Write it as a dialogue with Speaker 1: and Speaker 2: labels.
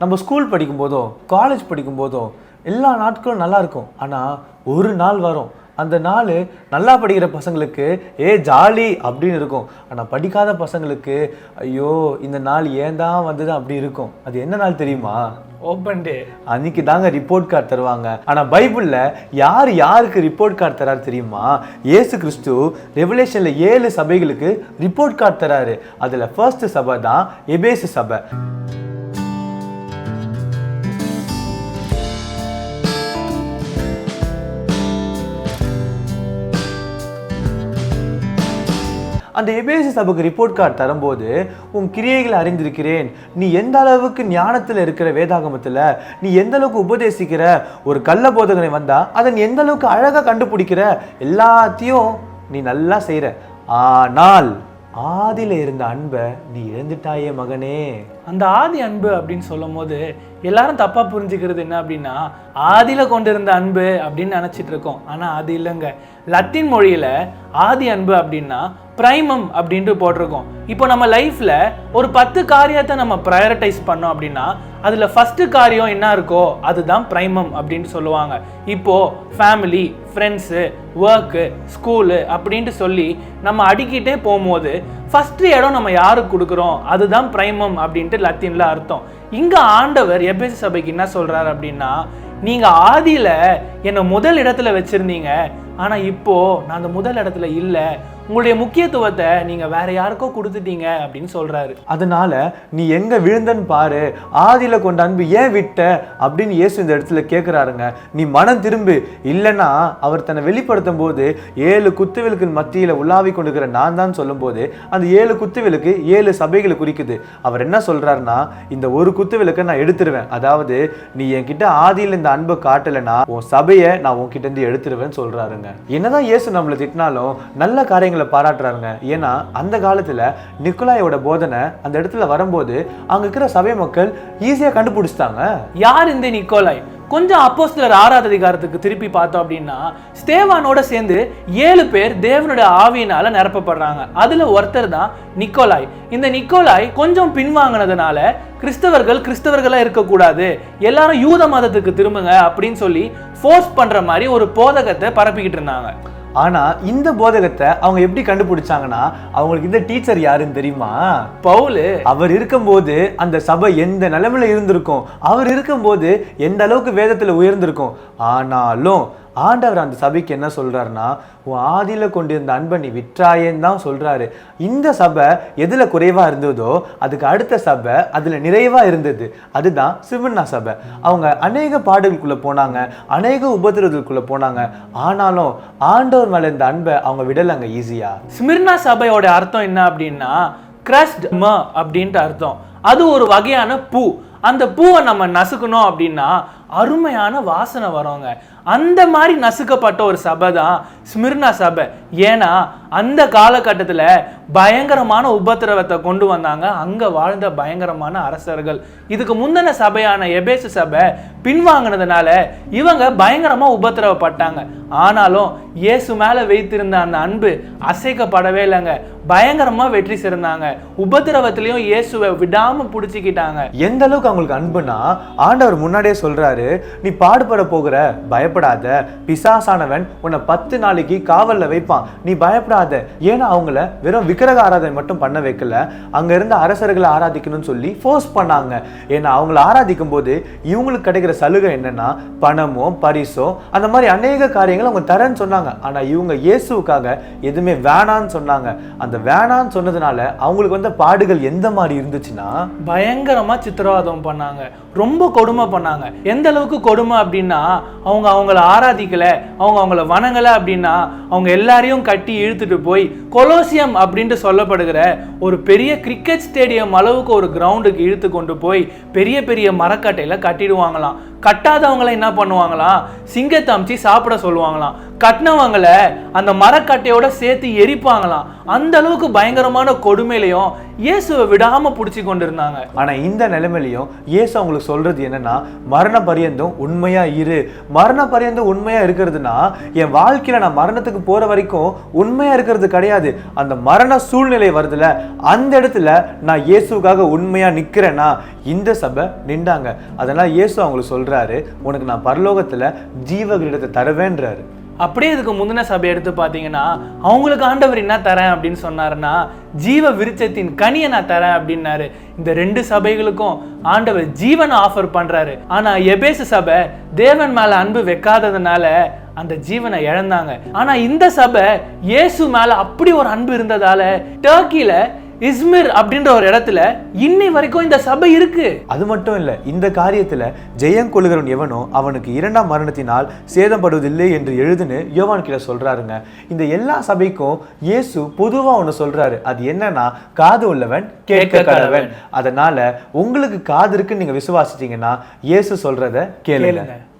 Speaker 1: நம்ம school படிக்கும்போதோ college படிக்கும்போதோ எல்லா நாட்களும் நல்லா இருக்கும். ஆனால் ஒரு நாள் வரும், அந்த நாள் நல்லா படிக்கிற பசங்களுக்கு ஜாலி அப்படின்னு இருக்கும். ஆனால் படிக்காத பசங்களுக்கு ஐயோ இந்த நாள் ஏன் தான் வந்தது அப்படி இருக்கும். அது என்ன நாள் தெரியுமா?
Speaker 2: ஓப்பன் டே.
Speaker 1: அன்னைக்கு தாங்க ரிப்போர்ட் கார்டு தருவாங்க. ஆனால் பைபிளில் யார் யாருக்கு ரிப்போர்ட் கார்டு தராரு தெரியுமா? இயேசு கிறிஸ்து ரெவலேஷன்ல 7 சபைகளுக்கு ரிப்போர்ட் கார்டு தராரு. அதில் ஃபர்ஸ்ட் சபை தான் எபேசு சபை. அந்த எபேசு சபைக்கு ரிப்போர்ட் கார்டு தரும்போது, உன் கிரியைகளை அறிந்திருக்கிறேன், நீ எந்த அளவுக்கு ஞானத்தில் இருக்கிற வேதாகமத்தில், நீ எந்த அளவுக்கு உபதேசிக்கிற, ஒரு கள்ள போதகனை வந்தா அதை நீ எந்த அளவுக்கு அழகாக கண்டுபிடிக்கிற, எல்லாத்தையும் நீ நல்லா செய்கிற, ஆனால் ஆதியில் இருந்த அன்பை நீ இழந்துட்டாயே மகனே.
Speaker 2: அந்த ஆதி அன்பு அப்படின்னு சொல்லும் போது எல்லாரும் தப்பா புரிஞ்சுக்கிறது என்ன அப்படின்னா, ஆதியில கொண்டிருந்த அன்பு அப்படின்னு நினைச்சிட்டு இருக்கோம். ஆனா அது இல்லைங்க. லத்தீன் மொழியில ஆதி அன்பு அப்படின்னா பிரைமம் அப்படின்ட்டு போட்டிருக்கோம். இப்போ நம்ம லைஃப்ல ஒரு 10 காரியத்தை நம்ம ப்ரையாரிட்டைஸ் பண்ணோம் அப்படின்னா அதுல ஃபர்ஸ்ட் காரியம் என்ன இருக்கோ அதுதான் பிரைமம் அப்படின்னு சொல்லுவாங்க. இப்போ ஃபேமிலி, ஃப்ரெண்ட்ஸு, ஒர்க்கு, ஸ்கூலு அப்படின்ட்டு சொல்லி நம்ம அடிக்கிட்டே போகும்போது ஃபர்ஸ்ட் இடம் நம்ம யாருக்கு கொடுக்குறோம் அதுதான் பிரைமம் அப்படின்ட்டு லத்தீன்ல அர்த்தம். இங்க ஆண்டவர் எபேசு சபைக்கு என்ன சொல்றாரு அப்படின்னா, நீங்க ஆதியில என்னை முதல் இடத்துல வச்சிருந்தீங்க, ஆனா இப்போ நான் அந்த முதல் இடத்துல இல்லை, உங்களுடைய முக்கியத்துவத்தை நீங்க வேற யாருக்கோ கொடுத்துட்டீங்க அப்படின்னு சொல்றாரு.
Speaker 1: அதனால நீ எங்க விழுந்தன்னு பாரு, ஆதியில கொண்ட அன்பு ஏன் விட்ட அப்படின்னு இயேசு இந்த இடத்துல கேட்கிறாருங்க. நீ மனம் திரும்பு, இல்லைன்னா அவர் தன்னை வெளிப்படுத்தும் போது 7 குத்துவிளக்கு மத்தியில உலாவி கொண்டுக்கிற நான் தான் சொல்லும் போது அந்த 7 குத்துவிளக்கு 7 சபைகளை குறிக்குது. அவர் என்ன சொல்றாருன்னா, இந்த ஒரு குத்துவிளக்கை நான் எடுத்துருவேன், அதாவது நீ என்கிட்ட ஆதியில் இந்த அன்பை காட்டலைன்னா உன் சபையை நான் உன்கிட்ட இருந்து எடுத்துருவேன்னு சொல்றாருங்க. என்னதான் இயேசு நம்மளை திட்டினாலும் நல்ல காரியங்களை பாராட்டுறாருங்க. ஏன்னா அந்த காலத்துல நிக்கோலாயோட போதனை அந்த இடத்துல வரும்போது அங்க இருக்கிற சபை மக்கள் ஈஸியா கண்டுபிடிச்சிட்டாங்க.
Speaker 2: யார் இந்த நிக்கோலாய்? கொஞ்சம் அப்போஸ்தலர் 6ஆவது அதிகாரத்துக்கு திருப்பி பார்த்தோம் அப்படின்னா, ஸ்தேவானோட சேர்ந்து 7 பேர் தேவனுடைய ஆவியினால நிரப்பப்படுறாங்க. அதுல ஒருத்தர் தான் நிக்கோலாய். இந்த நிக்கோலாய் கொஞ்சம் பின்வாங்கினதுனால கிறிஸ்தவர்களா இருக்கக்கூடாது, எல்லாரும் யூத மதத்துக்கு திரும்புங்க அப்படின்னு சொல்லி ஃபோர்ஸ் பண்ற மாதிரி ஒரு போதகத்தை பரப்பிக்கிட்டு இருந்தாங்க.
Speaker 1: ஆனா இந்த போதகத்தை அவங்க எப்படி கண்டுபிடிச்சாங்கன்னா, அவங்களுக்கு இந்த டீச்சர் யாருன்னு தெரியுமா?
Speaker 2: பவுல். அவர்
Speaker 1: இருக்கும்போது அந்த சபை எந்த நிலைமையில இருந்திருக்கும், அவர் இருக்கும்போது எந்த அளவுக்கு வேதத்துல உயர்ந்திருக்கும். ஆனாலும் ஆண்டவர் அந்த சபைக்கு என்ன சொல்றாருன்னா, உன் ஆதியில கொண்டிருந்த அன்பை நீ விற்றாயேன்னு தான் சொல்றாரு. இந்த சபை எதுல குறைவா இருந்ததோ அதுக்கு அடுத்த சபை அதுல நிறைவா இருந்தது. அதுதான் சிமிர்னா சபை. அவங்க அநேக பாடுகளுக்குள்ள போனாங்க, அநேக உபத்திரவத்துக்குள்ள போனாங்க, ஆனாலும் ஆண்டவர் மேல இந்த அன்பை அவங்க விடலங்க ஈஸியா.
Speaker 2: சிமிர்னா சபையோட அர்த்தம் என்ன அப்படின்னா கிரஸ்ட் ம அப்படின்ட்டு அர்த்தம். அது ஒரு வகையான பூ. அந்த பூவை நம்ம நசுக்கணும் அப்படின்னா அருமையான வாசனை வருவாங்க. அந்த மாதிரி நசுக்கப்பட்ட ஒரு சபை தான் ஸ்மிர்னா சபை. ஏன்னா அந்த காலகட்டத்தில் பயங்கரமான உபத்திரவத்தை கொண்டு வந்தாங்க அங்க வாழ்ந்த பயங்கரமான அரசர்கள். இதுக்கு முந்தின சபையான எபேசு சபை பின்வாங்கினதுனால இவங்க பயங்கரமா உபத்திரவப்பட்டாங்க. ஆனாலும் இயேசு மேல வைத்திருந்த அந்த அன்பு அசைக்கப்படவே இல்லைங்க. பயங்கரமா வெற்றி சிறந்தாங்க. உபத்திரவத்திலையும் இயேசுவை விடாம பிடிச்சிக்கிட்டாங்க.
Speaker 1: எந்த அளவுக்கு அவங்களுக்கு அன்புனா, ஆண்டவர் முன்னாடியே சொல்றாரு, நீ பாடுபட போகிற, பயப்படாத, பிசாசானவன் உன்னை 10 நாளைக்கு காவல்ல வைப்பான், நீ பயப்படாத. ஏன்னா அவங்கள வெறும் விக்கிரக ஆராதனை மட்டும் பண்ண வைக்கல, அங்க இருந்த அரசர்களை ஆராதிக்கணும்னு சொல்லி ஃபோர்ஸ் பண்ணாங்க. ஏன்னா அவங்களை ஆராதிக்கும் போது இவங்களுக்கு கிடைக்கிற சலுகை என்னன்னா பணமோ பரிசோ அந்த மாதிரி அநேக காரியங்கள் அவங்க தரேன்னு சொன்னாங்க. ஆனா இவங்க இயேசுக்காக எதுவுமே வேணான்னு சொன்னாங்க. அந்த வேணான்னு சொன்னதுனால அவங்களுக்கு வந்த பாடுகள் எந்த மாதிரி இருந்துச்சுன்னா,
Speaker 2: பயங்கரமா சித்திரவாதம் பண்ணாங்க, ரொம்ப கொடுமை பண்ணாங்க. எந்த அளவுக்கு கொடுமை அப்படின்னா, அவங்கள ஆராதிக்கல, அவங்கள வணங்கல அப்படின்னா அவங்க எல்லாரையும் கட்டி இழுத்துட்டு போய் கொலோசியம் அப்படின்ட்டு சொல்லப்படுகிற ஒரு பெரிய கிரிக்கெட் ஸ்டேடியம் அளவுக்கு ஒரு கிரவுண்டுக்கு இழுத்து கொண்டு போய் பெரிய பெரிய மரக்கட்டையில கட்டிடுவாங்களாம். கட்டாதவங்களை என்ன பண்ணுவாங்களாம், சிங்கத்தை அமிச்சு சாப்பிட சொல்லுவாங்களாம். கட்டினவங்களை அந்த மரக்கட்டையோட சேர்த்து எரிப்பாங்களாம். அந்த அளவுக்கு பயங்கரமான கொடுமையிலையும் இயேசுவை விடாம பிடிச்சி கொண்டிருந்தாங்க.
Speaker 1: ஆனா இந்த நிலைமையிலையும் இயேசு அவங்களுக்கு சொல்றது என்னன்னா, மரண பரியந்தம் உண்மையா இரு. மரண பரியந்தம் உண்மையா இருக்கிறதுனா என் வாழ்க்கையில நான் மரணத்துக்கு போற வரைக்கும் உண்மையா இருக்கிறது கிடையாது. அந்த மரண சூழ்நிலை வருதுல, அந்த இடத்துல நான் இயேசுக்காக உண்மையா நிக்கிறேன்னா இந்த சபை நின்றாங்க. அதனால இயேசு அவங்களுக்கு சொல்றாரு, உனக்கு நான் பரலோகத்துல ஜீவ கிரீடத்தை தருவேன்றாரு.
Speaker 2: அப்படியே இதுக்கு முந்தின சபை எடுத்து பார்த்தீங்கன்னா, அவங்களுக்கு ஆண்டவர் என்ன தரேன் அப்படின்னு சொன்னாருன்னா, ஜீவ விருட்சத்தின் கனியை நான் தரேன் அப்படின்னாரு. இந்த 2 சபைகளுக்கும் ஆண்டவர் ஜீவனை ஆஃபர் பண்றாரு. ஆனா எபேசு சபை தேவன் மேல அன்பு வைக்காததுனால அந்த ஜீவனை இழந்தாங்க. ஆனா இந்த சபை இயேசு மேல அப்படி ஒரு அன்பு இருந்ததால டர்க்கில இஸ்மிர் அப்படின்ற ஒரு இடத்துல இன்னை வரைக்கும் இந்த சபை இருக்கு.
Speaker 1: அது மட்டும் இல்ல, இந்த காரியத்துல ஜெயம் கொள்ளுகிறவன் எவனோ அவனுக்கு 2ஆம் மரணத்தினால் சேதப்படுவதில்லை என்று எழுதுன்னு யோவான் கிட்ட சொல்றாருங்க. இந்த எல்லா சபைக்கும் இயேசு பொதுவா ஒண்ணு சொல்றாரு. அது என்னன்னா, காது உள்ளவன் கேட்க கடவன். அதனால உங்களுக்கு காது இருக்குன்னு நீங்க விசுவாசிச்சீங்கன்னா இயேசு சொல்றத கேளுங்க.